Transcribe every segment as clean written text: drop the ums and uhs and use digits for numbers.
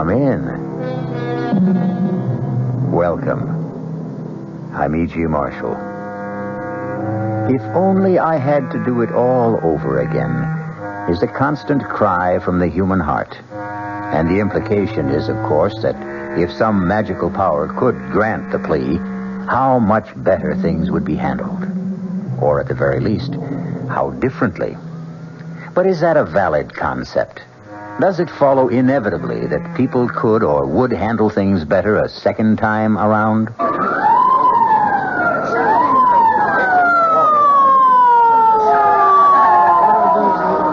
Come in. Welcome. I'm E.G. Marshall. If only I had to do it all over again is a constant cry from the human heart. And the implication is, of course, that if some magical power could grant the plea, how much better things would be handled. Or at the very least, how differently. But is that a valid concept? Does it follow inevitably that people could or would handle things better a second time around?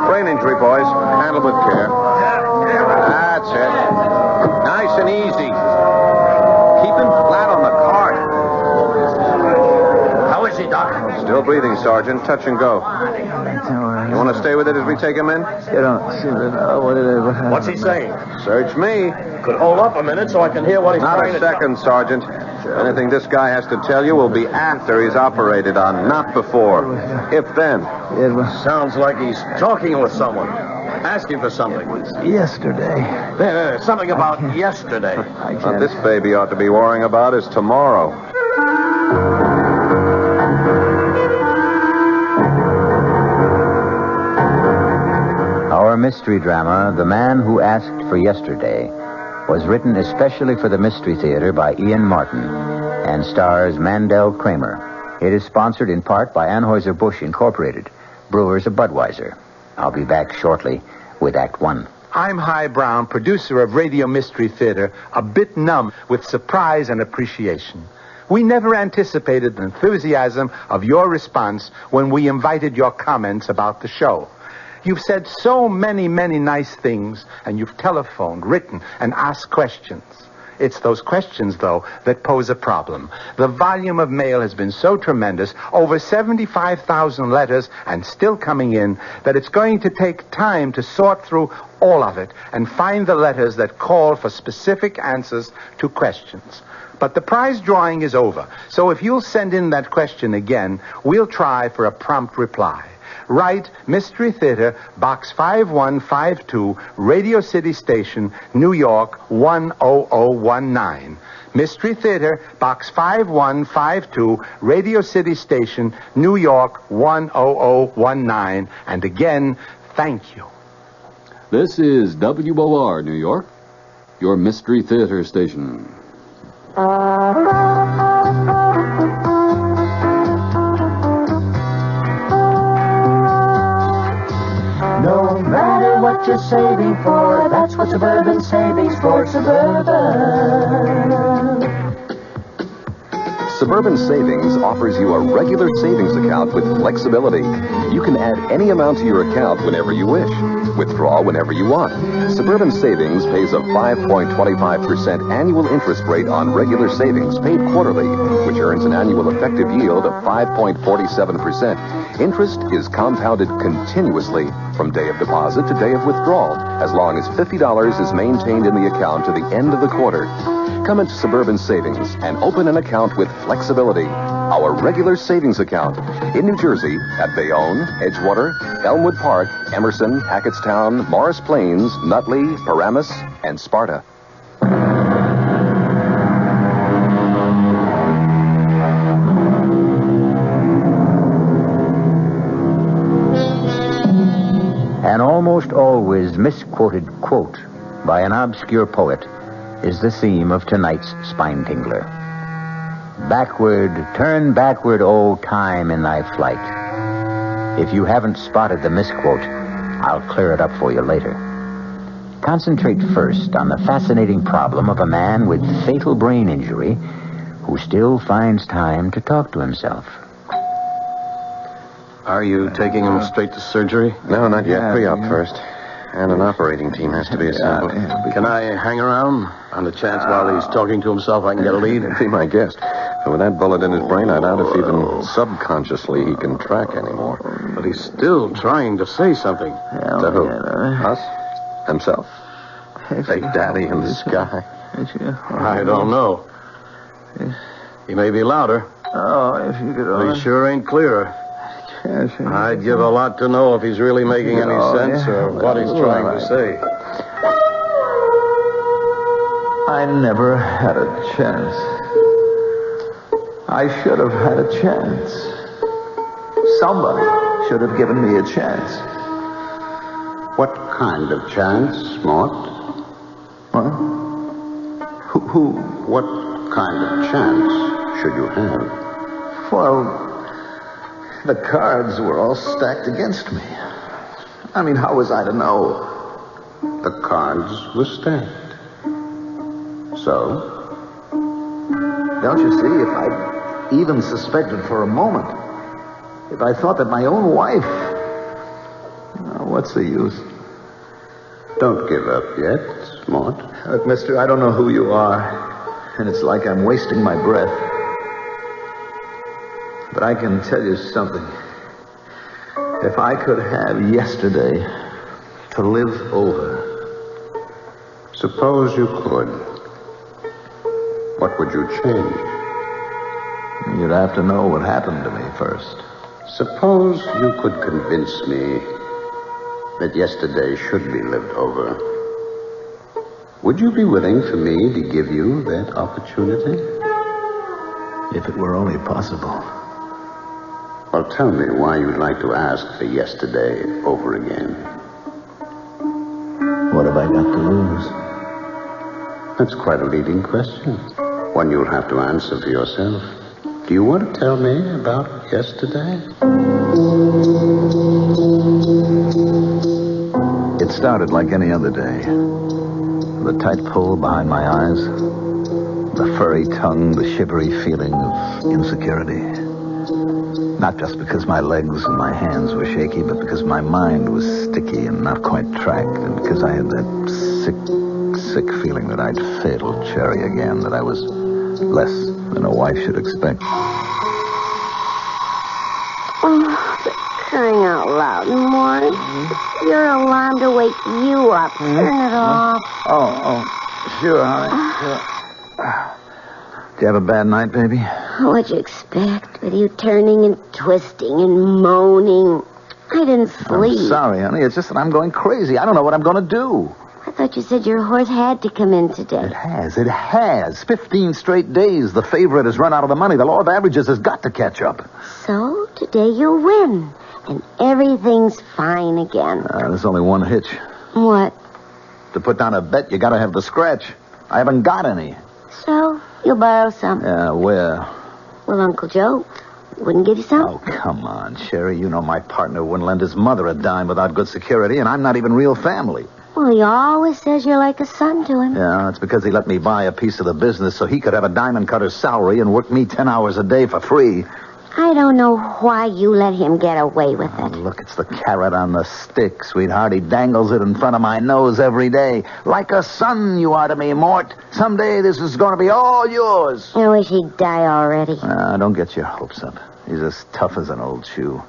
Brain injury, boys. Handle with care. That's it. Nice and easy. Keep him flat on the cart. How is he, Doc? Still breathing, Sergeant. Touch and go. You want to stay with it as we take him in? What's he saying? Search me. Could hold up a minute so I can hear what he's Not trying a to second, Sergeant. Anything this guy has to tell you will be after he's operated on, not before. If then. Sounds like he's talking with someone. Asking for something. Yesterday. There, something about yesterday. What this baby ought to be worrying about is tomorrow. Our mystery drama, The Man Who Asked for Yesterday, was written especially for the Mystery Theater by Ian Martin and stars Mandel Kramer. It is sponsored in part by Anheuser-Busch Incorporated, brewers of Budweiser. I'll be back shortly with Act One. I'm Hy Brown, producer of Radio Mystery Theater, a bit numb with surprise and appreciation. We never anticipated the enthusiasm of your response when we invited your comments about the show. You've said so many, many nice things, and you've telephoned, written, and asked questions. It's those questions, though, that pose a problem. The volume of mail has been so tremendous, over 75,000 letters, and still coming in, that it's going to take time to sort through all of it and find the letters that call for specific answers to questions. But the prize drawing is over, so if you'll send in that question again, we'll try for a prompt reply. Write Mystery Theater, Box 5152, Radio City Station, New York 10019. Mystery Theater, Box 5152, Radio City Station, New York 10019. And again, thank you. This is WOR, New York, your Mystery Theater station. No matter what you're saving for, that's what Suburban Savings for Suburban. Suburban Savings offers you a regular savings account with flexibility. You can add any amount to your account whenever you wish. Withdraw whenever you want. Suburban Savings pays a 5.25% annual interest rate on regular savings paid quarterly, which earns an annual effective yield of 5.47%. Interest is compounded continuously from day of deposit to day of withdrawal, as long as $50 is maintained in the account to the end of the quarter. Come into Suburban Savings and open an account with flexibility. Our regular savings account in New Jersey at Bayonne, Edgewater, Elmwood Park, Emerson, Hackettstown, Morris Plains, Nutley, Paramus, and Sparta. An almost always misquoted quote by an obscure poet is the theme of tonight's Spine Tingler. Backward, turn backward, O time in thy flight. If you haven't spotted the misquote, I'll clear it up for you later. Concentrate first on the fascinating problem of a man with fatal brain injury who still finds time to talk to himself. Are you taking him straight to surgery? No, not yet. Pre-op first. And an operating team has to be assembled. Can I hang around? On the chance while he's talking to himself I can get a lead? Be my guest. But with that bullet in his brain, I doubt if even subconsciously he can track anymore. But he's still trying to say something. To who? Us? Himself? Big Daddy in the sky? I don't know. He may be louder. Oh, if you could But he sure ain't clearer. I'd give a lot to know if he's really making any sense or what he's trying to say. I never had a chance. I should have had a chance. Somebody should have given me a chance. What kind of chance, Mort? What? Who? What kind of chance should you have? Well, the cards were all stacked against me. I mean, how was I to know? The cards were stacked. So? Don't you see, if I'd even suspected for a moment, if I thought that my own wife... what's the use? Don't give up yet, Mort. Look, mister, I don't know who you are, and it's like I'm wasting my breath. But I can tell you something. If I could have yesterday to live over... Suppose you could. What would you change? You'd have to know what happened to me first. Suppose you could convince me that yesterday should be lived over. Would you be willing for me to give you that opportunity? If it were only possible. Well, tell me why you'd like to ask for yesterday over again. What have I got to lose? That's quite a leading question. One you'll have to answer for yourself. Do you want to tell me about yesterday? It started like any other day. The tight pull behind my eyes, the furry tongue, the shivery feeling of insecurity. Not just because my legs and my hands were shaky, but because my mind was sticky and not quite tracked, and because I had that sick feeling that I'd failed Cherry again, that I was less than a wife should expect. Crying out loud, Mort. Your alarm to wake you up. Turn it off. Oh, sure, honey. Sure. Did you have a bad night, baby? What'd you expect? With you turning and twisting and moaning. I didn't sleep. I'm sorry, honey. It's just that I'm going crazy. I don't know what I'm going to do. I thought you said your horse had to come in today. It has. 15 straight days. The favorite has run out of the money. The law of averages has got to catch up. So, today you'll win. And everything's fine again. There's only one hitch. What? To put down a bet, you got to have the scratch. I haven't got any. So, you'll borrow some. Yeah, where? Well, Uncle Joe wouldn't give you some. Oh, come on, Sherry. You know my partner wouldn't lend his mother a dime without good security, and I'm not even real family. Well, he always says you're like a son to him. Yeah, that's because he let me buy a piece of the business so he could have a diamond cutter's salary and work me 10 hours a day for free. I don't know why you let him get away with it. Look, it's the carrot on the stick, sweetheart. He dangles it in front of my nose every day. Like a son you are to me, Mort. Someday this is going to be all yours. I wish he'd die already. Don't get your hopes up. He's as tough as an old shoe.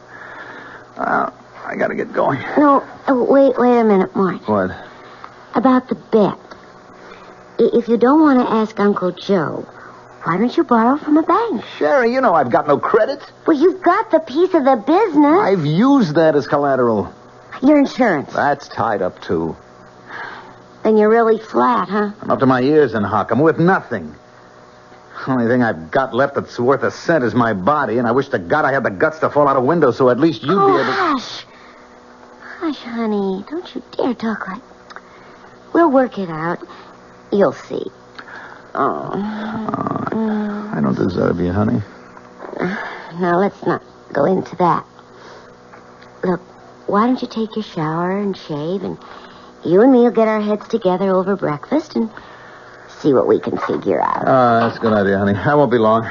I got to get going. No, wait a minute, Mort. What? About the bet. If you don't want to ask Uncle Joe, why don't you borrow from a bank? Sherry, you know I've got no credit. Well, you've got the piece of the business. I've used that as collateral. Your insurance. That's tied up, too. Then you're really flat, huh? I'm up to my ears in hock. I'm worth nothing. The only thing I've got left that's worth a cent is my body, and I wish to God I had the guts to fall out a window so at least you'd be able to... Hush, honey. Don't you dare talk like... We'll work it out. You'll see. I don't deserve you, honey. Now, let's not go into that. Look, why don't you take your shower and shave, and you and me will get our heads together over breakfast and see what we can figure out. That's a good idea, honey. I won't be long.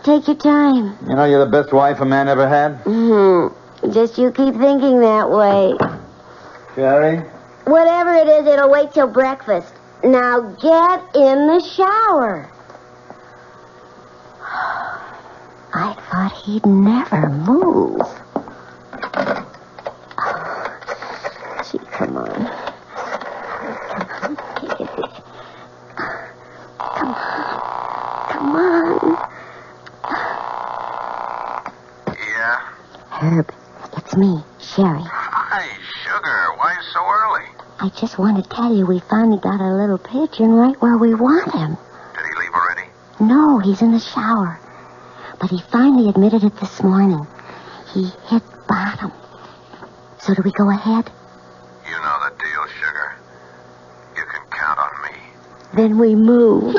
Take your time. You know you're the best wife a man ever had? Mm-hmm. Just you keep thinking that way. Sherry? Whatever it is, it'll wait till breakfast. Now get in the shower. I thought he'd never move. Gee, come on. Come on. Yeah? Herb, it's me, Sherry. Hi, Sugar. Why so early? I I just want to tell you we finally got a little pigeon right where we want him. Did he leave already? No, he's in the shower. But he finally admitted it this morning. He hit bottom. So do we go ahead? You know the deal, sugar. You can count on me. Then we move.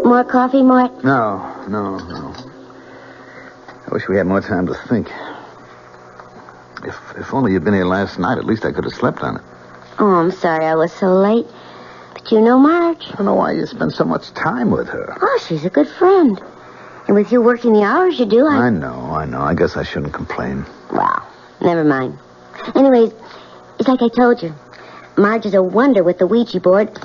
More coffee, Mort? No. I wish we had more time to think. If only you'd been here last night, at least I could have slept on it. Oh, I'm sorry I was so late. But you know Marge. I don't know why you spend so much time with her. Oh, she's a good friend. And with you working the hours you do, I know. I guess I shouldn't complain. Well, never mind. Anyways, it's like I told you. Marge is a wonder with the Ouija board.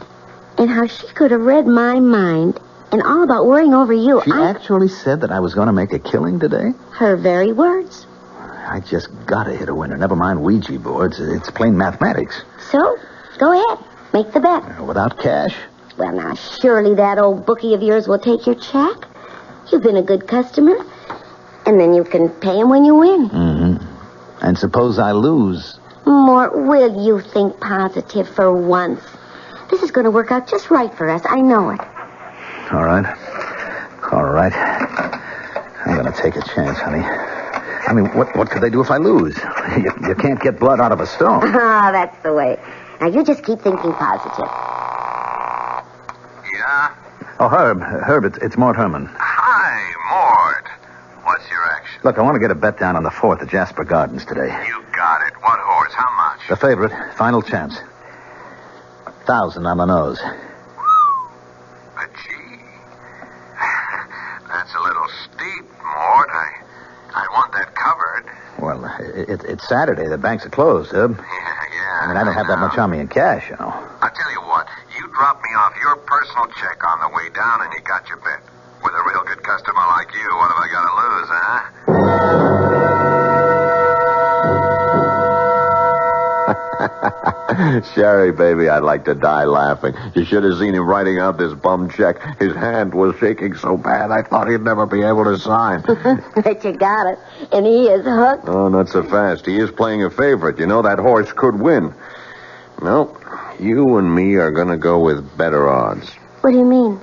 And how she could have read my mind and all about worrying over you. She actually said that I was going to make a killing today? Her very words. I just gotta hit a winner. Never mind Ouija boards. It's plain mathematics. So, go ahead. Make the bet. Without cash? Well, now, surely that old bookie of yours will take your check. You've been a good customer. And then you can pay him when you win. Mm-hmm. And suppose I lose? Mort, will you think positive for once? This is going to work out just right for us. I know it. All right. I'm going to take a chance, honey. I mean, what could they do if I lose? You can't get blood out of a stone. Ah, that's the way. Now, you just keep thinking positive. Yeah? Oh, Herb, it's Mort Herman. Hi, Mort. What's your action? Look, I want to get a bet down on the 4th at Jasper Gardens today. You got it. What horse? How much? The favorite. Final chance. 1,000 on the nose. But gee. That's a little steep, Mort. I want that covered. Well, it's Saturday. The banks are closed, Herb. Yeah. I mean, I don't have that much on me in cash, you know. I'll tell you what. You drop me off your personal check on the way down and you got your bet. With a real good customer like you, what have I got to lose, huh? Sherry, baby, I'd like to die laughing. You should have seen him writing out this bum check. His hand was shaking so bad I thought he'd never be able to sign. Bet you got it. And he is hooked. Oh, not so fast. He is playing a favorite. You know, that horse could win. No, you and me are going to go with better odds. What do you mean?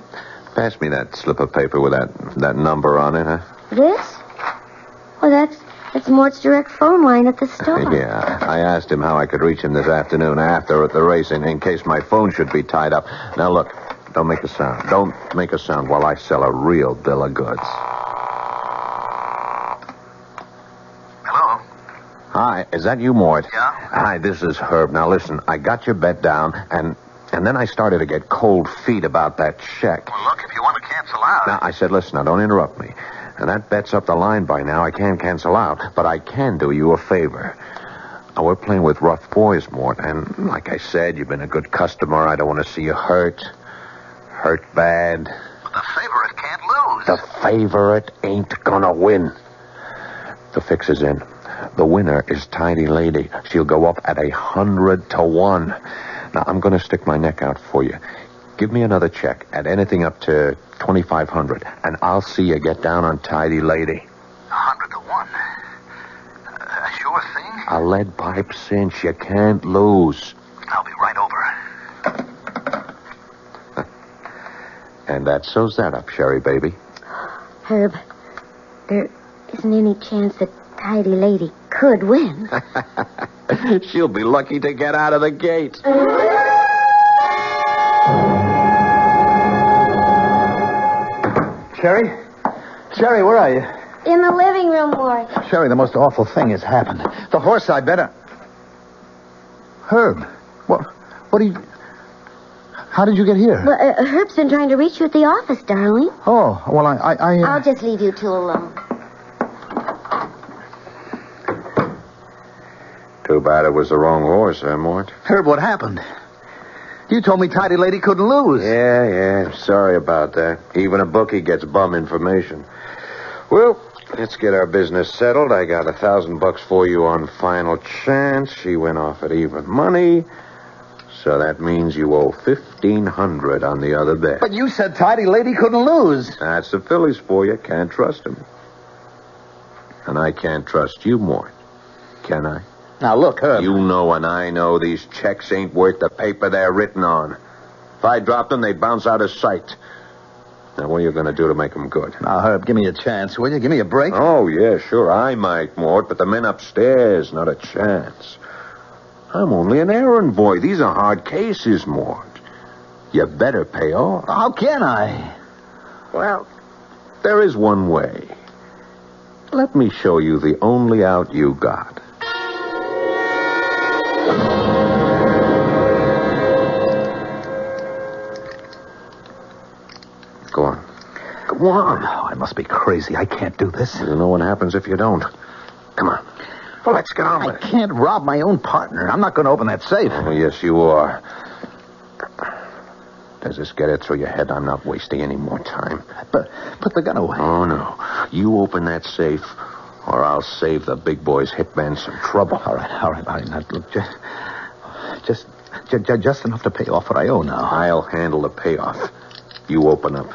Pass me that slip of paper with that number on it, huh? This? Well, that's Mort's direct phone line at the store. Yeah, I asked him how I could reach him this afternoon after at the race in case my phone should be tied up. Now, look, don't make a sound. Don't make a sound while I sell a real bill of goods. Hello? Hi, is that you, Mort? Yeah? Hi, this is Herb. Now, listen, I got your bet down, and then I started to get cold feet about that check. Well, look, if you want to cancel out... Now, I said, listen, now, don't interrupt me. And that bet's up the line by now. I can't cancel out, but I can do you a favor. Now, we're playing with rough boys, Mort, and like I said, you've been a good customer. I don't want to see you hurt bad. But the favorite can't lose. The favorite ain't gonna win. The fix is in. The winner is Tidy Lady. She'll go up at 100 to 1. Now, I'm gonna stick my neck out for you. Give me another check at anything up to 2,500, and I'll see you get down on Tidy Lady. 100 to 1. A sure thing? A lead pipe cinch. You can't lose. I'll be right over. And that sews that up, Sherry, baby. Herb, there isn't any chance that Tidy Lady could win. She'll be lucky to get out of the gate. Sherry, where are you? In the living room, Mort. Sherry, the most awful thing has happened. The horse I bet... Herb, what do you... How did you get here? Well, Herb's been trying to reach you at the office, darling. Oh, well, I'll just leave you two alone. Too bad it was the wrong horse, Mort? Herb, what happened? You told me Tidy Lady couldn't lose. Yeah. Sorry about that. Even a bookie gets bum information. Well, let's get our business settled. I got $1,000 for you on final chance. She went off at even money. So that means you owe $1,500 on the other bet. But you said Tidy Lady couldn't lose. That's the fillies for you. Can't trust them. And I can't trust you, Mort. can I? Now, look, Herb. You know and I know these checks ain't worth the paper they're written on. If I dropped them, they'd bounce out of sight. Now, what are you going to do to make them good? Now, Herb, give me a chance, will you? Give me a break. Oh, yeah, sure, I might, Mort, but the men upstairs, not a chance. I'm only an errand boy. These are hard cases, Mort. You better pay off. How can I? Well, there is one way. Let me show you the only out you got. Go on. Go on. Oh, I must be crazy. I can't do this. You know what happens if you don't. Come on. Well, let's get on with it. I can't rob my own partner. I'm not going to open that safe. Oh, yes, you are. Does this get it through your head? I'm not wasting any more time. But put the gun away. Oh, no. You open that safe, or I'll save the big boy's hitman some trouble. All right. Now, look, just enough to pay off what I owe now. I'll handle the payoff. You open up.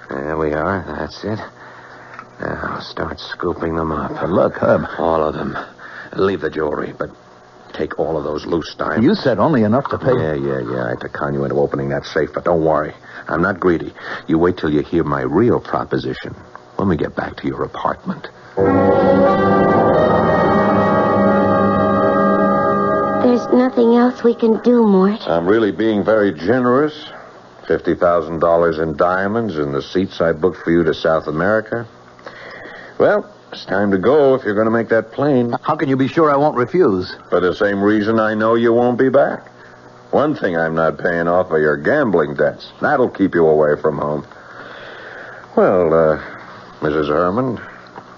There we are. That's it. Now, start scooping them up. But look, Herb. All of them. Leave the jewelry, but take all of those loose diamonds. You said only enough to pay. Yeah. I had to con you into opening that safe, but don't worry. I'm not greedy. You wait till you hear my real proposition when we get back to your apartment. There's nothing else we can do, Mort. I'm really being very generous. $50,000 in diamonds and the seats I booked for you to South America. Well, it's time to go if you're going to make that plane. How can you be sure I won't refuse? For the same reason I know you won't be back. One thing I'm not paying off are your gambling debts. That'll keep you away from home. Well, Mrs. Herman,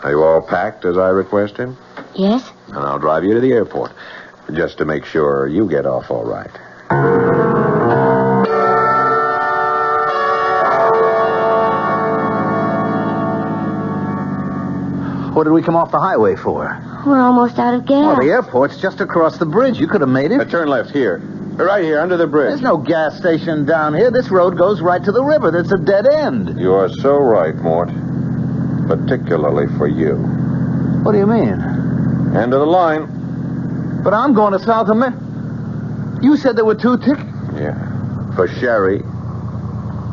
are you all packed as I requested? Yes? And I'll drive you to the airport, just to make sure you get off all right. What did we come off the highway for? We're almost out of gas. Well, the airport's just across the bridge. You could have made it. Turn left here. Right here, under the bridge. There's no gas station down here. This road goes right to the river. That's a dead end. You are so right, Mort. Particularly for you. What do you mean? End of the line. But I'm going to South America. You said there were 2 tickets? Yeah. For Sherry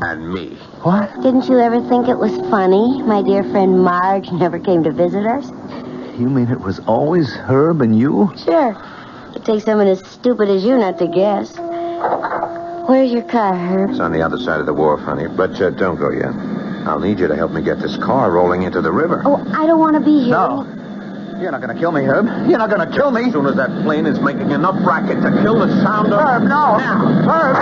and me. What? Didn't you ever think it was funny? My dear friend Marge never came to visit us. You mean it was always Herb and you? Sure. It takes someone as stupid as you not to guess. Where's your car, Herb? It's on the other side of the wharf, honey. But don't go yet. I'll need you to help me get this car rolling into the river. Oh, I don't want to be here. No. You're not going to kill me, Herb. You're not going to kill me. As soon as that plane is making enough racket to kill the sound of... Herb, no. Now. Herb.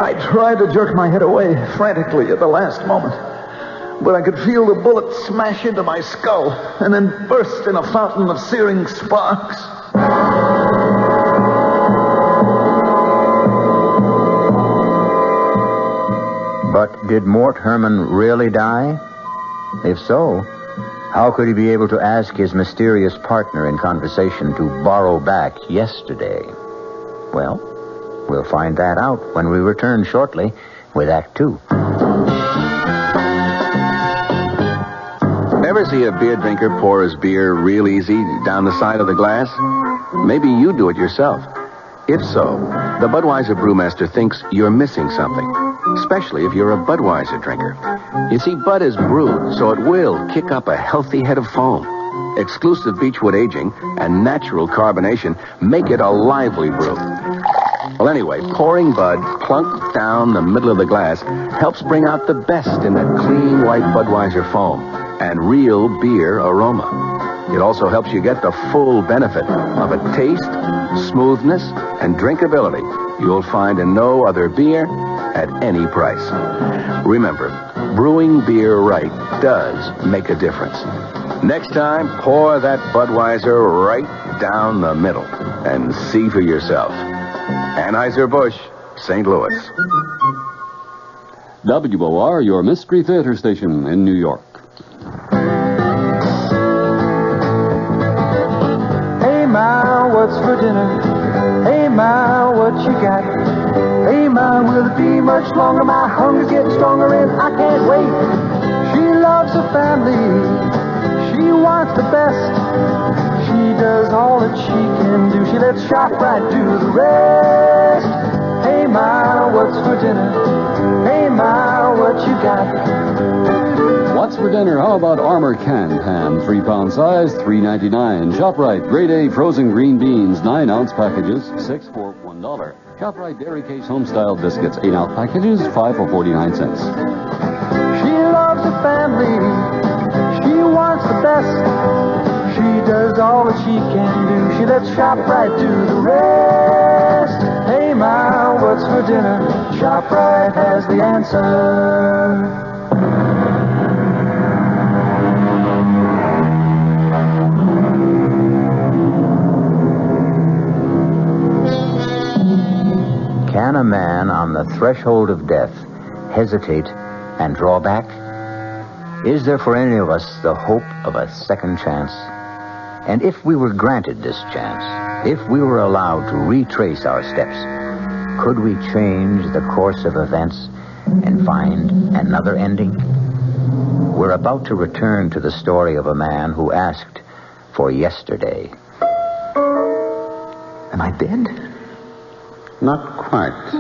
I tried to jerk my head away frantically at the last moment, but I could feel the bullet smash into my skull and then burst in a fountain of searing sparks. But did Mort Herman really die? If so, how could he be able to ask his mysterious partner in conversation to borrow back yesterday? Well, we'll find that out when we return shortly with Act 2. Ever see a beer drinker pour his beer real easy down the side of the glass? Maybe you do it yourself. If so, the Budweiser brewmaster thinks you're missing something, especially if you're a Budweiser drinker. You see, Bud is brewed, so it will kick up a healthy head of foam. Exclusive beechwood aging and natural carbonation make it a lively brew. Well, anyway, pouring Bud plunk down the middle of the glass helps bring out the best in that clean white Budweiser foam and real beer aroma. It also helps you get the full benefit of a taste, smoothness, and drinkability you'll find in no other beer at any price. Remember, brewing beer right does make a difference. Next time, pour that Budweiser right down the middle and see for yourself. Anheuser-Busch, St. Louis. WOR, your Mystery Theater station in New York. Hey, Ma, what's for dinner? Hey, Ma, what you got? Hey, Ma, will it be much longer? My hunger's getting stronger and I can't wait. She loves her family. She wants the best. She does all that she can do. She lets ShopRite do the rest. Hey, Ma, what's for dinner? Hey, Ma, what you got? What's for dinner? How about Armour canned ham, 3-pound size, $3.99. ShopRite, grade A frozen green beans, 9-ounce packages, 6 for $1. ShopRite Dairy Case Homestyle biscuits, 8-ounce packages, 5 for 49 cents. She loves her family. She wants the best. She does all that she can do. She lets ShopRite do the rest. Hey, Ma, what's for dinner? ShopRite has the answer. Can a man on the threshold of death hesitate and draw back? Is there for any of us the hope of a second chance? And if we were granted this chance, if we were allowed to retrace our steps, could we change the course of events and find another ending? We're about to return to the story of a man who asked for yesterday. Am I dead? Not quite.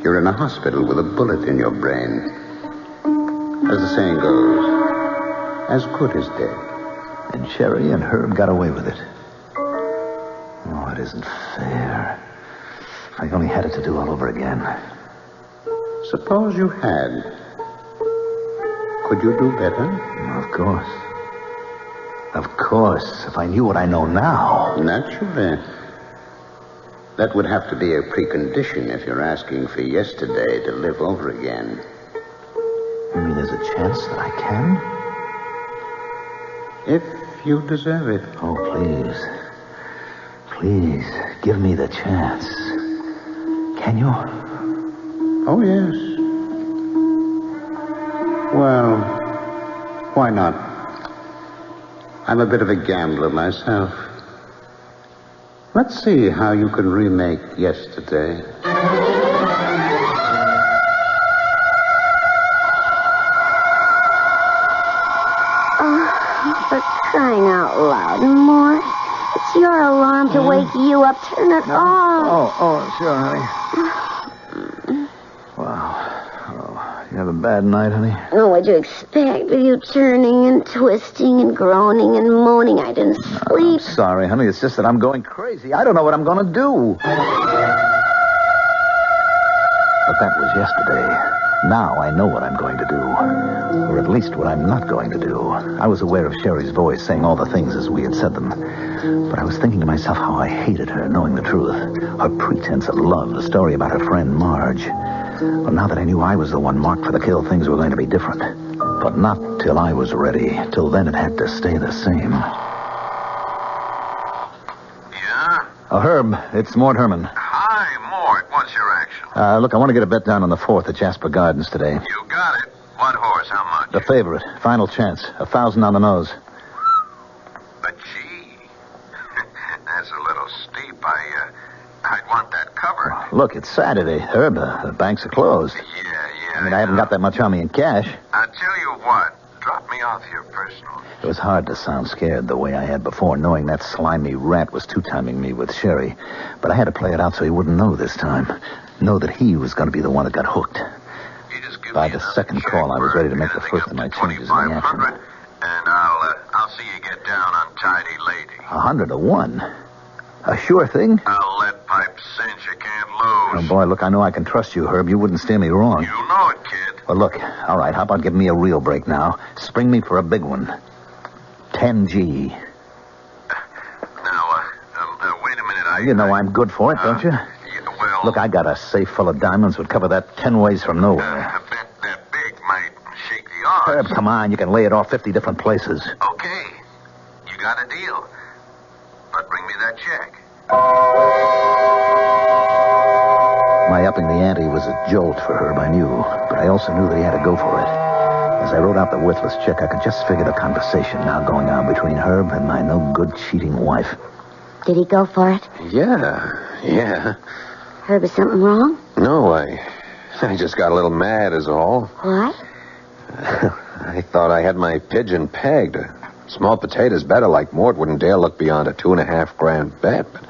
You're in a hospital with a bullet in your brain. As the saying goes, as good as dead. And Sherry and Herb got away with it. Oh, it isn't fair. If I only had it to do all over again. Suppose you had. Could you do better? Of course. Of course, if I knew what I know now. Naturally. That would have to be a precondition if you're asking for yesterday to live over again. You mean there's a chance that I can? If you deserve it. Oh, please. Please, give me the chance. Can you? Oh, yes. Well, why not? I'm a bit of a gambler myself. Let's see how you can remake yesterday. For crying out loud, Morris. It's your alarm to wake you up. Turn it off. Oh, sure, honey. Wow. Oh, you have a bad night, honey? Oh, what'd you expect with you turning and twisting and groaning and moaning? I didn't sleep. I'm sorry, honey. It's just that I'm going crazy. I don't know what I'm going to do. But that was yesterday. Now I know what I'm going to do. Or at least what I'm not going to do. I was aware of Sherry's voice saying all the things as we had said them. But I was thinking to myself how I hated her, knowing the truth. Her pretense of love, the story about her friend Marge. Well, now that I knew I was the one marked for the kill, things were going to be different. But not till I was ready. Till then it had to stay the same. Yeah? Oh, Herb, it's Mort Herman. Hi, Mort. What's your action? Look, I want to get a bet down on the 4th at Jasper Gardens today. You got it. What horse? How much? The favorite. Final chance. 1,000 on the nose. But gee, that's a little steep. I'd want that covered. Look, it's Saturday, Herb. The banks are closed. Yeah. I mean, I haven't got that much on me in cash. I'll tell you what. Drop me off your personal. It was hard to sound scared the way I had before, knowing that slimy rat was two-timing me with Sherry. But I had to play it out so he wouldn't know this time. Know that he was going to be the one that got hooked. You just give By me the another second check call, I was for ready to make the anything first up of my to changes in the action. 2,500, and I'll see you get down on Tidy Lady. 100 to 1. A sure thing? I'll let pipe cinch. You can't lose. Oh, boy, look, I know I can trust you, Herb. You wouldn't steer me wrong. You know it, kid. Well, look, all right, how about giving me a real break now? Spring me for a big one. 10G. Now, wait a minute. You know I'm good for it, don't you? Yeah, well... Look, I got a safe full of diamonds would cover that 10 ways from nowhere. I bet that big might shake the odds. Herb, come on, you can lay it off 50 different places. Okay. You got a deal. But bring me that check. My upping the ante was a jolt for Herb, I knew. But I also knew that he had to go for it. As I wrote out the worthless check, I could just figure the conversation now going on between Herb and my no-good cheating wife. Did he go for it? Yeah. Herb, is something wrong? No, I just got a little mad is all. What? I thought I had my pigeon pegged. Small potatoes better, like Mort wouldn't dare look beyond a $2.5 grand bet. But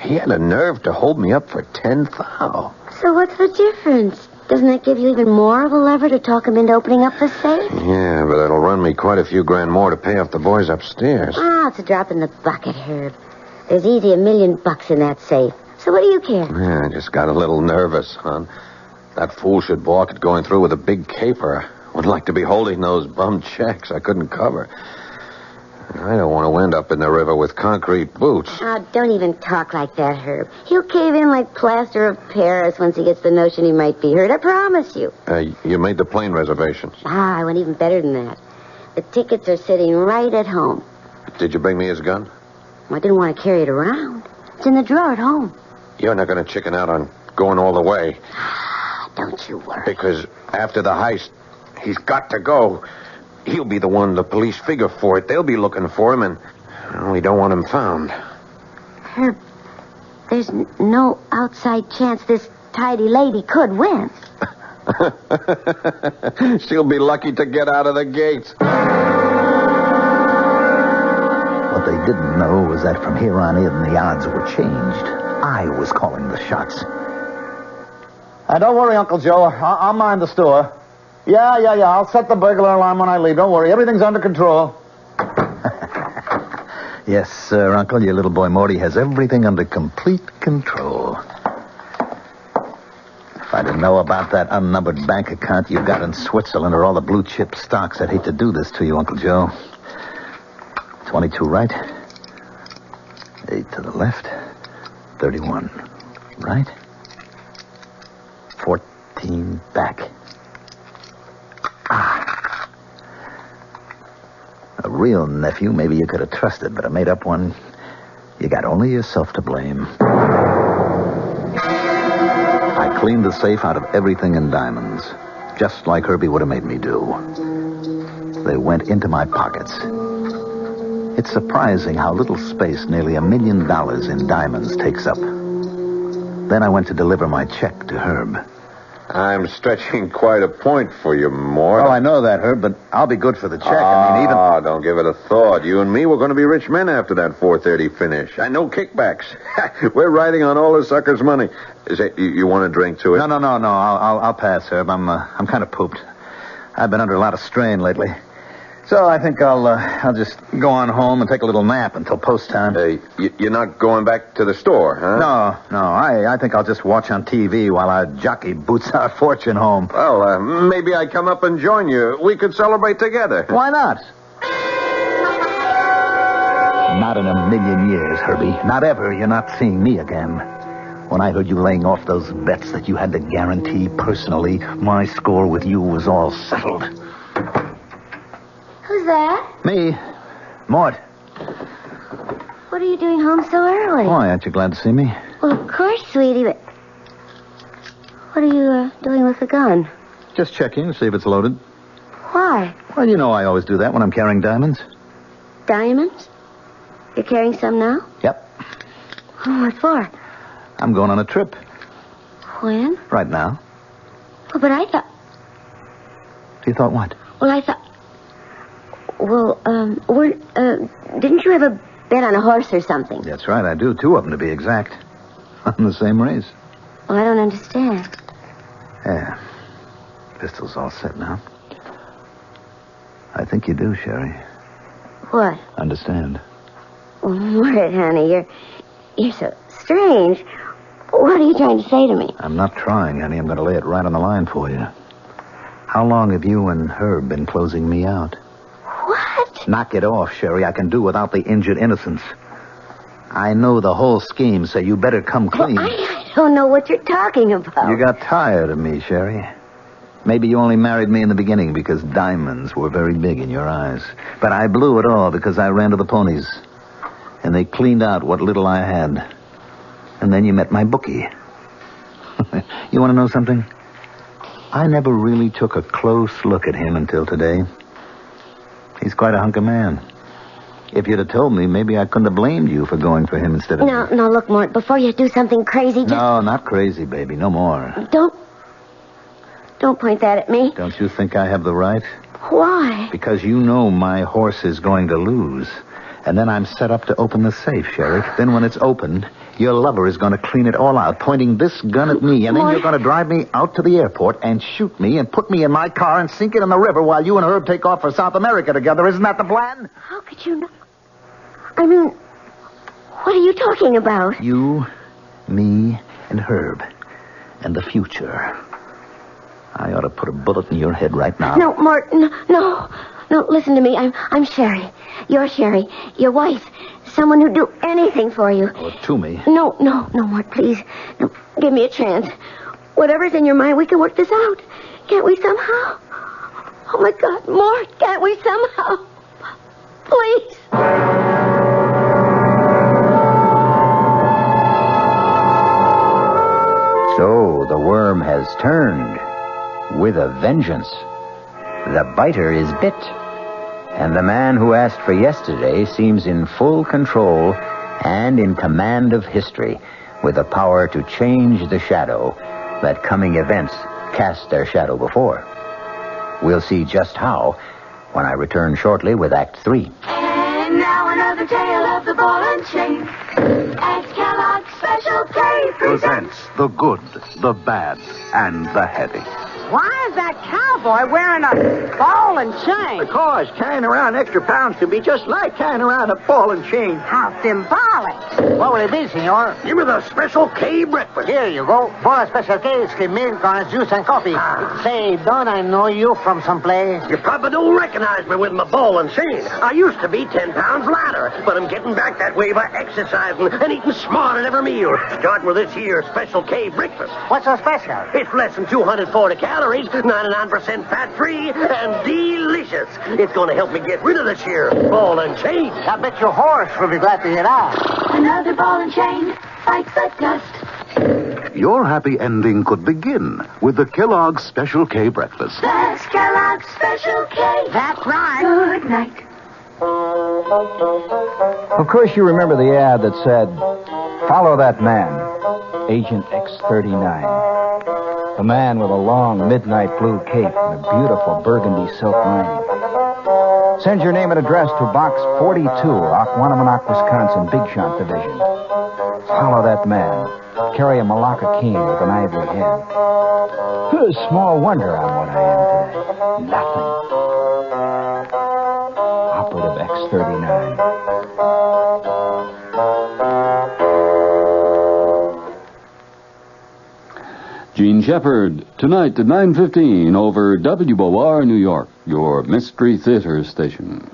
he had a nerve to hold me up for 10 thou. So what's the difference? Doesn't that give you even more of a lever to talk him into opening up the safe? Yeah, but it'll run me quite a few grand more to pay off the boys upstairs. It's a drop in the bucket, Herb. There's easy $1 million in that safe. So what do you care? Yeah, I just got a little nervous, hon. That fool should balk at going through with a big caper. Wouldn't like to be holding those bum checks I couldn't cover. I don't want to end up in the river with concrete boots. Oh, don't even talk like that, Herb. He'll cave in like plaster of Paris once he gets the notion he might be hurt. I promise you. You made the plane reservations. I went even better than that. The tickets are sitting right at home. Did you bring me his gun? Well, I didn't want to carry it around. It's in the drawer at home. You're not going to chicken out on going all the way. Don't you worry. Because after the heist, he's got to go. He'll be the one the police figure for it. They'll be looking for him, and we don't want him found. Herb, there's no outside chance this tidy lady could win. She'll be lucky to get out of the gates. What they didn't know was that from here on in, the odds were changed. I was calling the shots. Don't worry, Uncle Joe. I'll mind the store. Yeah. I'll set the burglar alarm when I leave. Don't worry. Everything's under control. Yes, sir, Uncle. Your little boy Morty has everything under complete control. If I didn't know about that unnumbered bank account you've got in Switzerland or all the blue chip stocks, I'd hate to do this to you, Uncle Joe. 22 right. 8 to the left. 31 right. 14 back. A real nephew, maybe you could have trusted, but a made-up one, you got only yourself to blame. I cleaned the safe out of everything in diamonds, just like Herbie would have made me do. They went into my pockets. It's surprising how little space nearly $1 million in diamonds takes up. Then I went to deliver my check to Herb. I'm stretching quite a point for you, Mort. Oh, I know that, Herb, but I'll be good for the check. I mean, even... don't give it a thought. You and me, we're going to be rich men after that 4:30 finish. And no kickbacks. We're riding on all the suckers' money. You want a drink to it? No. I'll pass, Herb. I'm kind of pooped. I've been under a lot of strain lately. So I think I'll just go on home and take a little nap until post time. You're not going back to the store, huh? No. I think I'll just watch on TV while our jockey boots our fortune home. Well, maybe I come up and join you. We could celebrate together. Why not? Not in a million years, Herbie. Not ever. You're not seeing me again. When I heard you laying off those bets that you had to guarantee personally, my score with you was all settled. Who's that? Me. Mort. What are you doing home so early? Why, aren't you glad to see me? Well, of course, sweetie, but... What are you doing with the gun? Just checking to see if it's loaded. Why? Well, you know I always do that when I'm carrying diamonds. Diamonds? You're carrying some now? Yep. Oh, what for? I'm going on a trip. When? Right now. Oh, but I thought... You thought what? Well, I thought... Well, didn't you have a bet on a horse or something? That's right, I do. 2 of them, to be exact. On the same race. Well, I don't understand. Yeah. Pistol's all set now. I think you do, Sherry. What? Understand. Well, Mort, honey, you're so strange. What are you trying to say to me? I'm not trying, honey. I'm going to lay it right on the line for you. How long have you and Herb been closing me out? What? Knock it off, Sherry. I can do without the injured innocence. I know the whole scheme, so you better come clean. Well, I don't know what you're talking about. You got tired of me, Sherry. Maybe you only married me in the beginning because diamonds were very big in your eyes. But I blew it all because I ran to the ponies. And they cleaned out what little I had. And then you met my bookie. You want to know something? I never really took a close look at him until today. He's quite a hunk of man. If you'd have told me, maybe I couldn't have blamed you for going for him instead of... No, look, Mort, before you do something crazy, just... No, not crazy, baby. No more. Don't point that at me. Don't you think I have the right? Why? Because you know my horse is going to lose. And then I'm set up to open the safe, Sheriff. Then when it's opened, your lover is going to clean it all out, pointing this gun at me. And then you're going to drive me out to the airport and shoot me and put me in my car and sink it in the river while you and Herb take off for South America together. Isn't that the plan? How could you know? I mean, what are you talking about? You, me, and Herb. And the future. I ought to put a bullet in your head right now. No, Martin, no. No, listen to me. I'm Sherry. You're Sherry. Your wife. Someone who'd do anything for you. Or to me. No, Mort, please. No, give me a chance. Whatever's in your mind, we can work this out. Can't we somehow? Oh, my God, Mort, can't we somehow? Please. So the worm has turned with a vengeance. The biter is bit. And the man who asked for yesterday seems in full control and in command of history, with the power to change the shadow that coming events cast their shadow before. We'll see just how when I return shortly with Act 3. And now another tale of the ball and chain. As Kellogg's Special K presents the good, the bad, and the heady. Why is that cowboy wearing a ball and chain? Because carrying around extra pounds can be just like carrying around a ball and chain. How symbolic. What will it be, senor? Give me the Special K breakfast. Here you go. For a Special K, it's milk on juice and coffee. Say, don't I know you from someplace? You probably don't recognize me with my ball and chain. I used to be 10 pounds lighter, but I'm getting back that way by exercising and eating smart at every meal. Starting with this here Special K breakfast. What's so special? It's less than 240 calories, 99% fat-free, and delicious. It's going to help me get rid of this here ball and chain. I bet your horse will be glad to hear that. Another ball and chain bites the dust. Your happy ending could begin with the Kellogg's Special K breakfast. That's Kellogg's Special K. That's right. Good night. Of course you remember the ad that said, "Follow that man, Agent X39. A man with a long midnight blue cape and a beautiful burgundy silk lining. Send your name and address to Box 42, Aquanamonoc, Wisconsin, Big Shot Division. Follow that man. Carry a Malacca cane with an ivory head. Small wonder I'm what I am today. Nothing. Operative X39. Gene Shepard, tonight at 9:15 over WOR New York, your Mystery Theater station.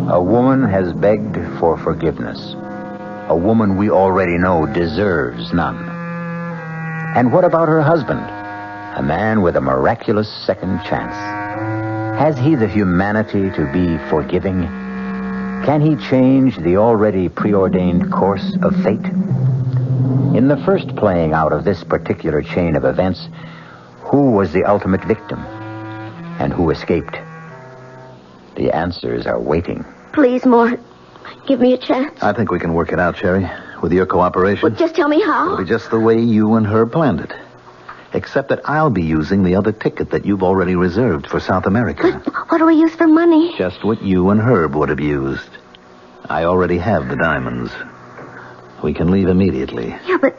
A woman has begged for forgiveness. A woman we already know deserves none. And what about her husband? A man with a miraculous second chance. Has he the humanity to be forgiving? Can he change the already preordained course of fate? In the first playing out of this particular chain of events, who was the ultimate victim? And who escaped? The answers are waiting. Please, Mort, give me a chance. I think we can work it out, Sherry. With your cooperation. Well, just tell me how. It'll be just the way you and her planned it. Except that I'll be using the other ticket that you've already reserved for South America. But what do we use for money? Just what you and Herb would have used. I already have the diamonds. We can leave immediately. Yeah, but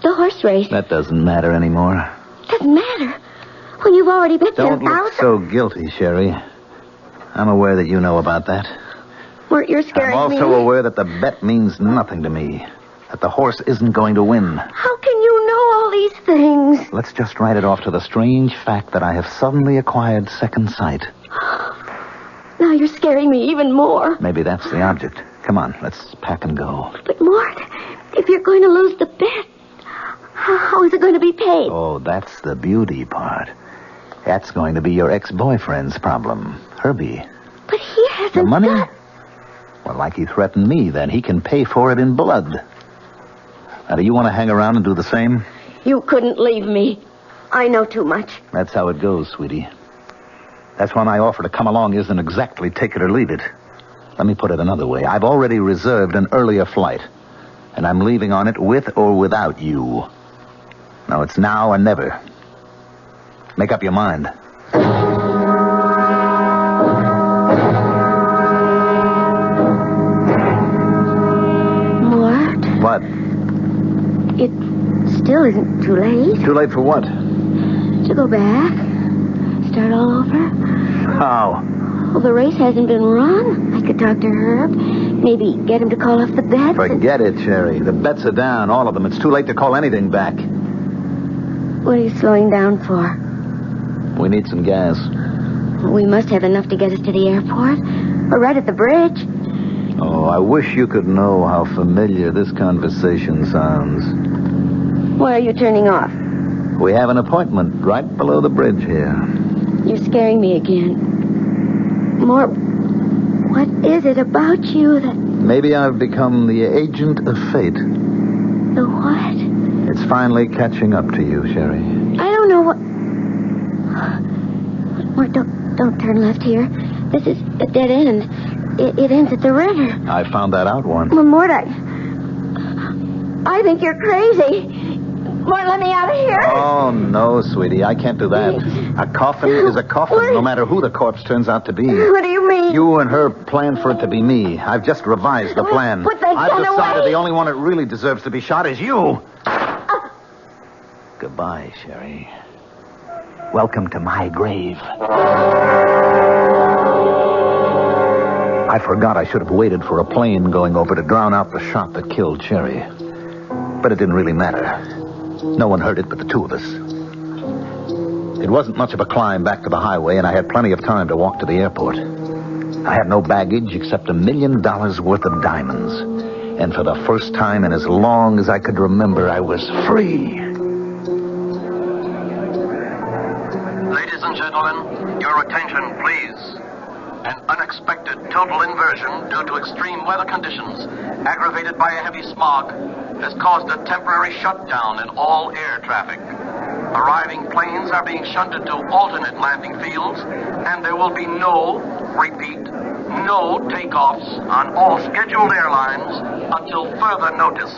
the horse race. That doesn't matter anymore. Doesn't matter. When you've already bet Don't 10,000. look so guilty, Sherry. I'm aware that you know about that. Mort, you're scaring I'm me. also aware that the bet means nothing to me. That the horse isn't going to win. How can you know all these things? Let's just write it off to the strange fact that I have suddenly acquired second sight. Now you're scaring me even more. Maybe that's the object. Come on, let's pack and go. But, Mort, if you're going to lose the bet, how is it going to be paid? Oh, that's the beauty part. That's going to be your ex-boyfriend's problem, Herbie. But he hasn't The money? got... Well, like he threatened me, then he can pay for it in blood. Now, do you want to hang around and do the same? You couldn't leave me. I know too much. That's how it goes, sweetie. That's why my offer to come along isn't exactly take it or leave it. Let me put it another way. I've already reserved an earlier flight, and I'm leaving on it with or without you. Now, it's now or never. Make up your mind. Mort? What? It still isn't too late. Too late for what? To go back? Start all over? How? Well, the race hasn't been run. I could talk to Herb. Maybe get him to call off the bets. Forget it, Sherry. The bets are down, all of them. It's too late to call anything back. What are you slowing down for? We need some gas. We must have enough to get us to the airport. We're right at the bridge. Oh, I wish you could know how familiar this conversation sounds. Why are you turning off? We have an appointment right below the bridge here. You're scaring me again. Mort, what is it about you that... Maybe I've become the agent of fate. The what? It's finally catching up to you, Sherry. I don't know what... Mort, don't turn left here. This is a dead end. It ends at the river. I found that out once. Well, Mort, I think you're crazy. Mort, let me out of here. Oh, no, sweetie. I can't do that. A coffin is a coffin, no matter who the corpse turns out to be. What do you mean? You and her planned for it to be me. I've just revised the plan. Put that I've gun decided away. the only one that really deserves to be shot is you. Goodbye, Sherry. Welcome to my grave. I forgot I should have waited for a plane going over to drown out the shot that killed Sherry. But it didn't really matter. No one heard it but the two of us. It wasn't much of a climb back to the highway, and I had plenty of time to walk to the airport. I had no baggage except $1 million worth of diamonds. And for the first time in as long as I could remember, I was free. Ladies and gentlemen, your attention, please. An unexpected total inversion due to extreme weather conditions, aggravated by a heavy smog, has caused a temporary shutdown in all air traffic. Arriving planes are being shunted to alternate landing fields, and there will be no takeoffs on all scheduled airlines until further notice.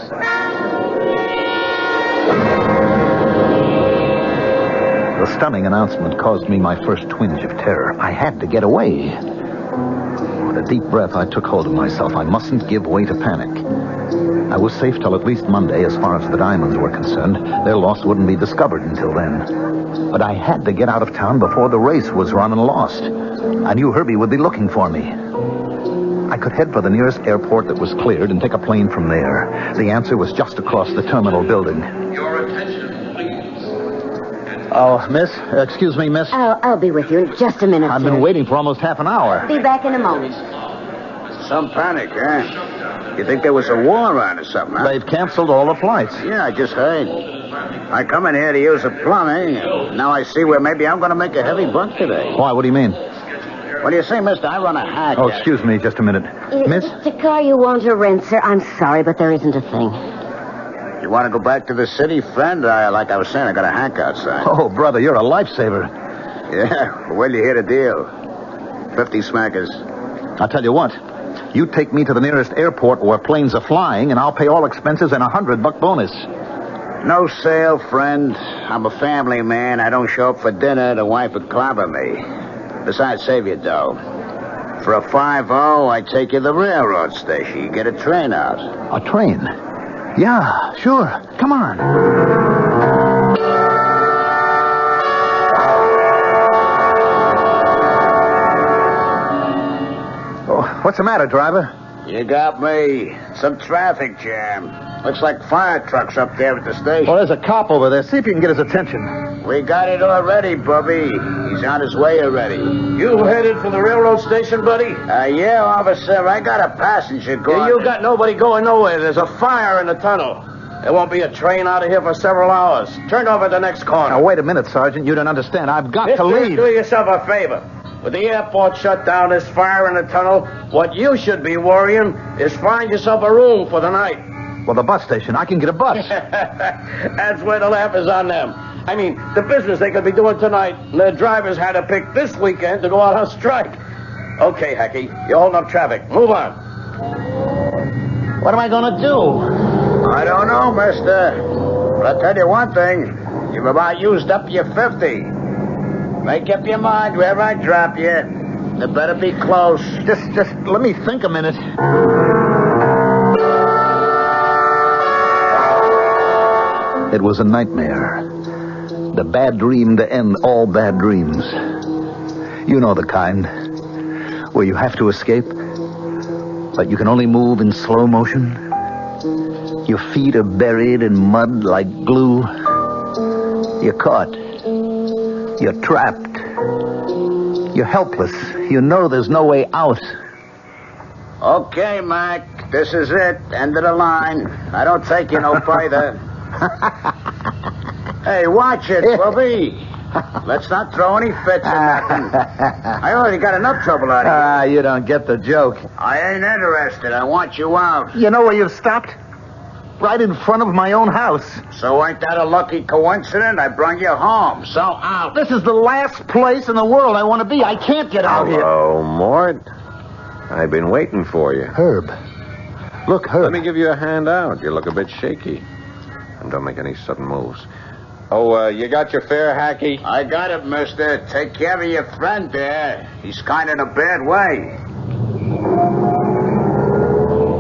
The stunning announcement caused me my first twinge of terror. I had to get away. With a deep breath, I took hold of myself. I mustn't give way to panic. I was safe till at least Monday as far as the diamonds were concerned. Their loss wouldn't be discovered until then. But I had to get out of town before the race was run and lost. I knew Herbie would be looking for me. I could head for the nearest airport that was cleared and take a plane from there. The answer was just across the terminal building. Your attention, please. Oh, miss? Excuse me, miss? I'll be with you in just a minute, I've sir. been waiting for almost half an hour. Be back in a moment. Some panic, huh? You think there was a war on or something, huh? They've canceled all the flights. Yeah, I just heard. I come in here to use the plumbing, and now I see where maybe I'm going to make a heavy buck today. Why? What do you mean? What do you say, mister? I run a hack. Oh, excuse me just a minute. Miss? It's a car you want to rent, sir. I'm sorry, but there isn't a thing. You want to go back to the city, friend? Like I was saying, I got a hack outside. Oh, brother, you're a lifesaver. Yeah, well, you hear the deal. 50 smackers. I'll tell you what. You take me to the nearest airport where planes are flying, and I'll pay all expenses and $100 bonus. No sale, friend. I'm a family man. I don't show up for dinner. The wife would clobber me. Besides, save your dough. For a 5-0, I take you to the railroad station. You get a train out. A train? Yeah, sure. Come on. Oh, what's the matter, driver? You got me. Some traffic jam. Looks like fire trucks up there at the station. Well, there's a cop over there. See if you can get his attention. We got it already, Bubby. He's on his way already. You headed for the railroad station, buddy? Yeah, officer. I got a passenger going. You got nobody going nowhere. There's a fire in the tunnel. There won't be a train out of here for several hours. Turn over at the next corner. Now, wait a minute, Sergeant. You don't understand. I've got to leave. Do yourself a favor. With the airport shut down, this fire in the tunnel, what you should be worrying is find yourself a room for the night. Well, the bus station. I can get a bus. That's where the laugh is on them. I mean, the business they could be doing tonight, the drivers had to pick this weekend to go out on strike. Okay, Hacky, you're holding up traffic. Move on. What am I going to do? I don't know, mister. But I'll tell you one thing. You've about used up your 50. Make up your mind wherever I drop you. It better be close. Just let me think a minute. It was a nightmare. The bad dream to end all bad dreams. You know the kind. Where you have to escape, but you can only move in slow motion. Your feet are buried in mud like glue. You're caught. You're trapped. You're helpless. You know there's no way out. Okay, Mac. This is it. End of the line. I don't take you no further. Hey, watch it, Bobby. Let's not throw any fits or nothing. I already got enough trouble out of you. You don't get the joke. I ain't interested. I want you out. You know where you've stopped? Right in front of my own house. So ain't that a lucky coincidence? I brought you home. So out. This is the last place in the world I want to be. I can't get out here. Hello, Mort. I've been waiting for you. Herb. Look, Herb. Let me give you a hand out. You look a bit shaky. And don't make any sudden moves. Oh, you got your fare, Hacky? I got it, mister. Take care of your friend there. He's kind of in a bad way.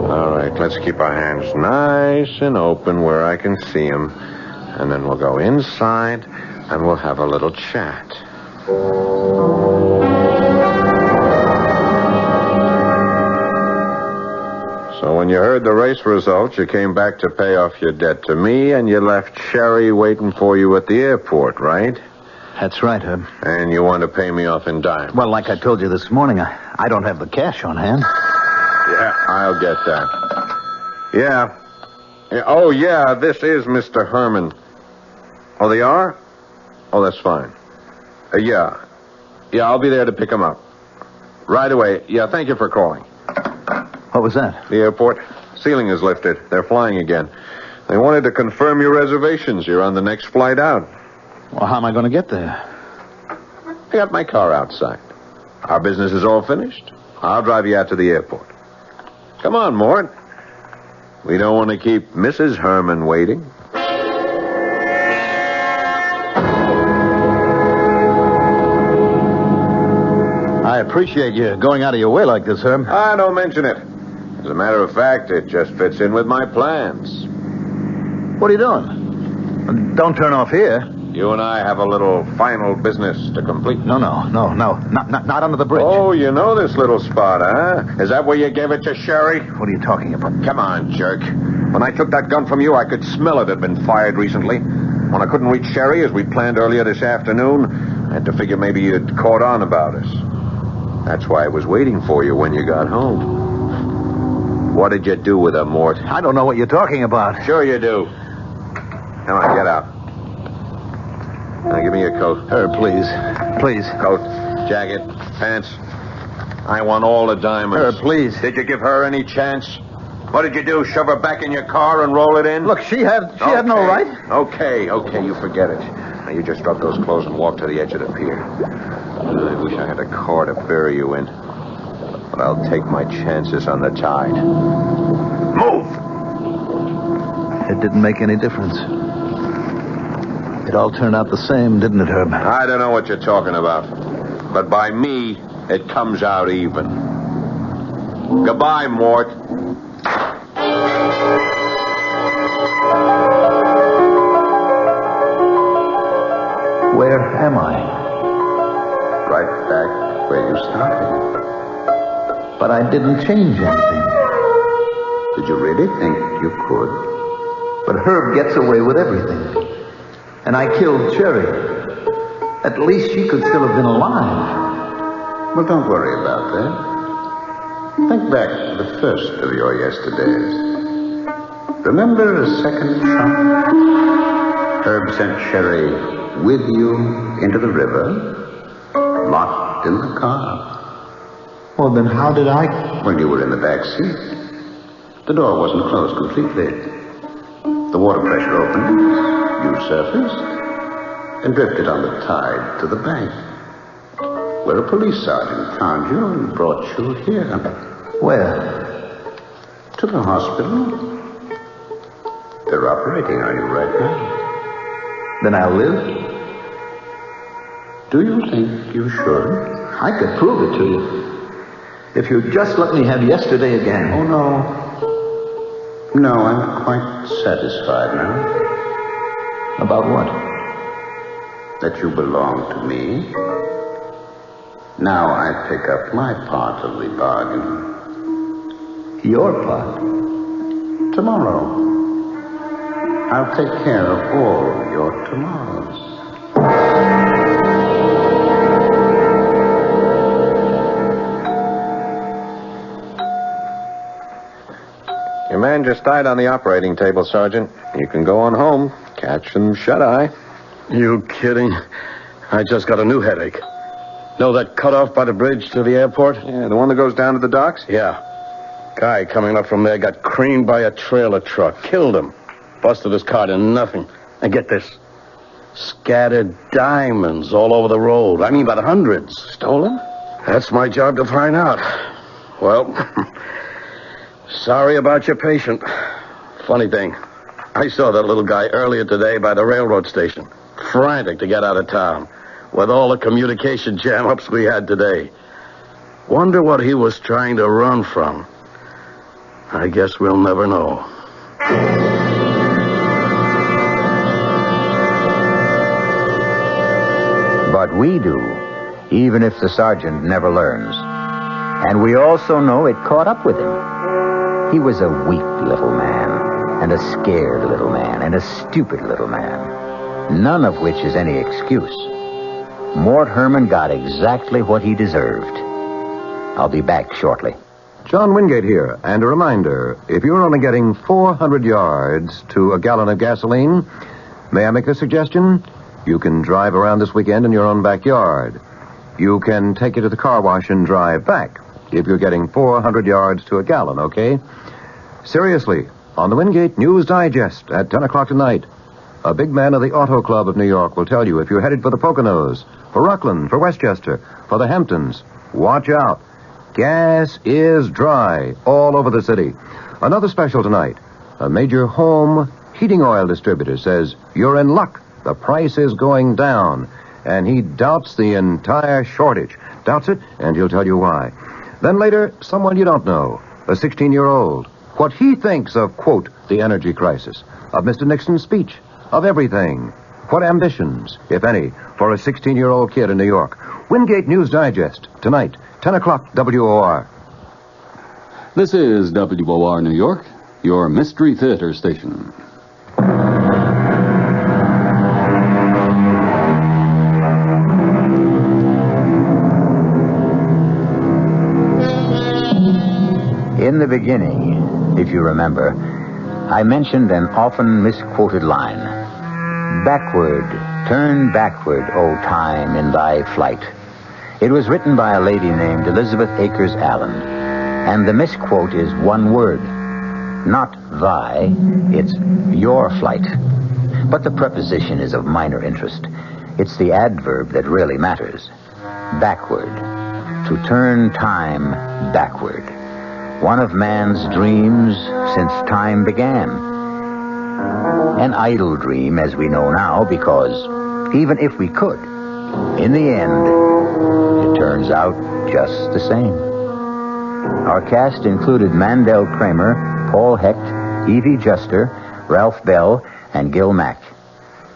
All right, let's keep our hands nice and open where I can see him. And then we'll go inside and we'll have a little chat. So when you heard the race results, you came back to pay off your debt to me, and you left Sherry waiting for you at the airport, right? That's right, Herb. And you want to pay me off in dimes. Well, like I told you this morning, I don't have the cash on hand. Yeah, I'll get that. Yeah. Oh, yeah, this is Mr. Herman. Oh, they are? Oh, that's fine. Yeah. Yeah, I'll be there to pick him up. Right away. Yeah, thank you for calling. What was that? The airport. Ceiling is lifted. They're flying again. They wanted to confirm your reservations. You're on the next flight out. Well, how am I going to get there? I got my car outside. Our business is all finished. I'll drive you out to the airport. Come on, Mort. We don't want to keep Mrs. Herman waiting. I appreciate you going out of your way like this, Herb. Don't mention it. As a matter of fact, it just fits in with my plans. What are you doing? Don't turn off here. You and I have a little final business to complete. No. Not under the bridge. Oh, you know this little spot, huh? Is that where you gave it to Sherry? What are you talking about? Come on, jerk. When I took that gun from you, I could smell it had been fired recently. When I couldn't reach Sherry, as we planned earlier this afternoon, I had to figure maybe you'd caught on about us. That's why I was waiting for you when you got home. What did you do with her, Mort? I don't know what you're talking about. Sure you do. Come on, get out. Now, give me your coat. Herb, please. Please. Coat, jacket, pants. I want all the diamonds. Herb, please. Did you give her any chance? What did you do, shove her back in your car and roll it in? Look, she had no right. Okay, you forget it. Now, you just drop those clothes and walk to the edge of the pier. I wish I had a car to bury you in. But I'll take my chances on the tide. Move! It didn't make any difference. It all turned out the same, didn't it, Herb? I don't know what you're talking about. But by me, it comes out even. Goodbye, Mort. Where am I? Right back where you started. But I didn't change anything. Did you really think you could? But Herb gets away with everything. And I killed Cherry. At least she could still have been alive. Well, don't worry about that. Think back to the first of your yesterdays. Remember a second shot? Herb sent Sherry with you into the river, locked in the car. Well, then how did I... Well, you were in the back seat. The door wasn't closed completely. The water pressure opened, you surfaced, and drifted on the tide to the bank, where a police sergeant found you and brought you here. Where? To the hospital. They're operating on you right now. Then I'll live? Do you think you should? I could prove it to you. If you'd just let me have yesterday again. Oh, no. No, I'm quite satisfied now. About what? That you belong to me. Now I pick up my part of the bargain. Your part? Tomorrow. I'll take care of all your tomorrows. Your man just died on the operating table, Sergeant. You can go on home. Catch some shut-eye. You kidding? I just got a new headache. Know that cutoff by the bridge to the airport? Yeah, the one that goes down to the docks? Yeah. Guy coming up from there got creamed by a trailer truck. Killed him. Busted his car to nothing. And get this. Scattered diamonds all over the road. I mean by the hundreds. Stolen? That's my job to find out. Well, sorry about your patient. Funny thing, I saw that little guy earlier today by the railroad station. Frantic to get out of town. With all the communication jam-ups we had today. Wonder what he was trying to run from. I guess we'll never know. But we do, even if the sergeant never learns. And we also know it caught up with him. He was a weak little man, and a scared little man, and a stupid little man. None of which is any excuse. Mort Herman got exactly what he deserved. I'll be back shortly. John Wingate here, and a reminder, if you're only getting 400 yards to a gallon of gasoline, may I make a suggestion? You can drive around this weekend in your own backyard. You can take it to the car wash and drive back if you're getting 400 yards to a gallon, okay? Seriously, on the Wingate News Digest at 10 o'clock tonight, a big man of the Auto Club of New York will tell you if you're headed for the Poconos, for Rockland, for Westchester, for the Hamptons, watch out. Gas is dry all over the city. Another special tonight. A major home heating oil distributor says you're in luck. The price is going down. And he doubts the entire shortage. Doubts it, and he'll tell you why. Then later, someone you don't know, a 16-year-old. What he thinks of, quote, the energy crisis, of Mr. Nixon's speech, of everything. What ambitions, if any, for a 16-year-old kid in New York. Wingate News Digest, tonight, 10 o'clock, WOR. This is WOR New York, your Mystery Theater station. In the beginning, if you remember, I mentioned an often misquoted line. Backward, turn backward, O time, in thy flight. It was written by a lady named Elizabeth Akers Allen, and the misquote is one word. Not thy, it's your flight. But the preposition is of minor interest. It's the adverb that really matters. Backward, to turn time backward. One of man's dreams since time began. An idle dream, as we know now, because even if we could, in the end, it turns out just the same. Our cast included Mandel Kramer, Paul Hecht, Evie Juster, Ralph Bell, and Gil Mack.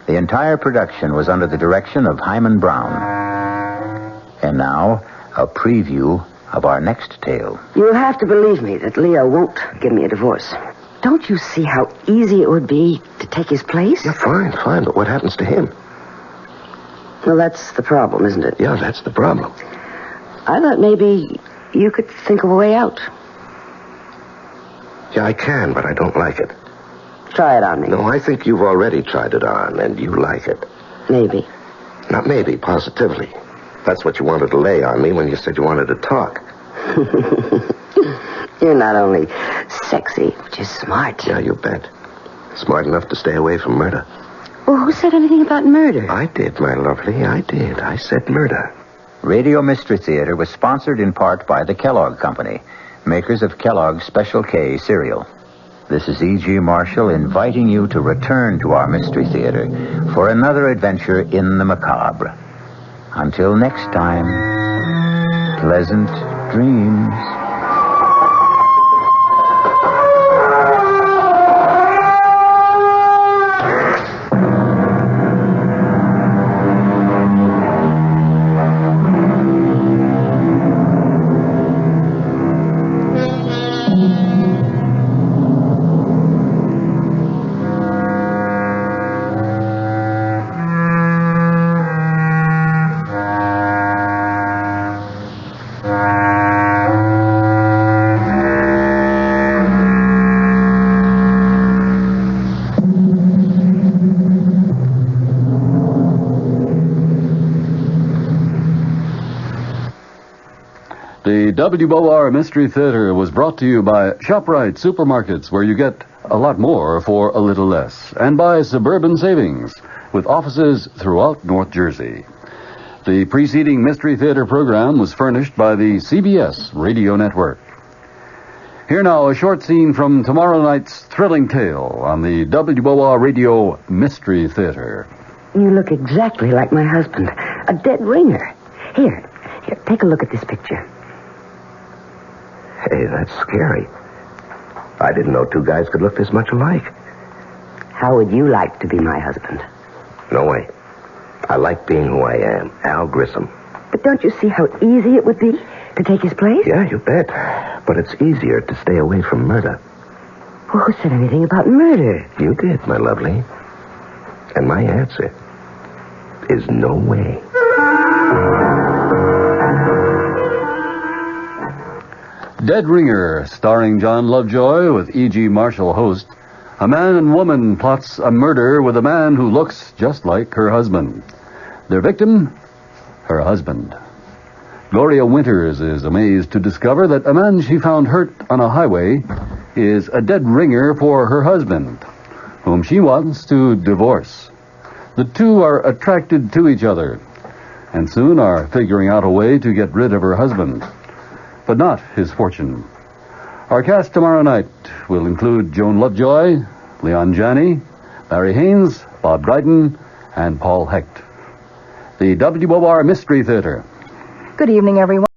The entire production was under the direction of Hyman Brown. And now, a preview of our next tale. You'll have to believe me that Leo won't give me a divorce. Don't you see how easy it would be to take his place? Yeah, fine, but what happens to him? Well, that's the problem, isn't it? Yeah, that's the problem. I thought maybe you could think of a way out. Yeah, I can, but I don't like it. Try it on me. No, I think you've already tried it on, and you like it. Maybe. Not maybe, positively. That's what you wanted to lay on me when you said you wanted to talk. You're not only sexy, but you're smart. Yeah, you bet. Smart enough to stay away from murder. Well, who said anything about murder? I did, my lovely. I did. I said murder. Radio Mystery Theater was sponsored in part by the Kellogg Company, makers of Kellogg's Special K cereal. This is E.G. Marshall inviting you to return to our Mystery Theater for another adventure in the macabre. Until next time, pleasant dreams. The WOR Mystery Theater was brought to you by ShopRite Supermarkets, where you get a lot more for a little less, and by Suburban Savings, with offices throughout North Jersey. The preceding Mystery Theater program was furnished by the CBS Radio Network. Here now, a short scene from tomorrow night's thrilling tale on the WOR Radio Mystery Theater. You look exactly like my husband. A dead ringer. Here, take a look at this picture. Hey, that's scary. I didn't know two guys could look this much alike. How would you like to be my husband? No way. I like being who I am, Al Grissom. But don't you see how easy it would be to take his place? Yeah, you bet. But it's easier to stay away from murder. Well, who said anything about murder? You did, my lovely. And my answer is no way. Dead Ringer, starring John Lovejoy with E.G. Marshall host. A man and woman plots a murder with a man who looks just like her husband. Their victim, her husband. Gloria Winters is amazed to discover that a man she found hurt on a highway is a dead ringer for her husband, whom she wants to divorce. The two are attracted to each other, and soon are figuring out a way to get rid of her husband, but not his fortune. Our cast tomorrow night will include Joan Lovejoy, Leon Janney, Larry Haynes, Bob Dryden, and Paul Hecht. The WOR Mystery Theater. Good evening, everyone.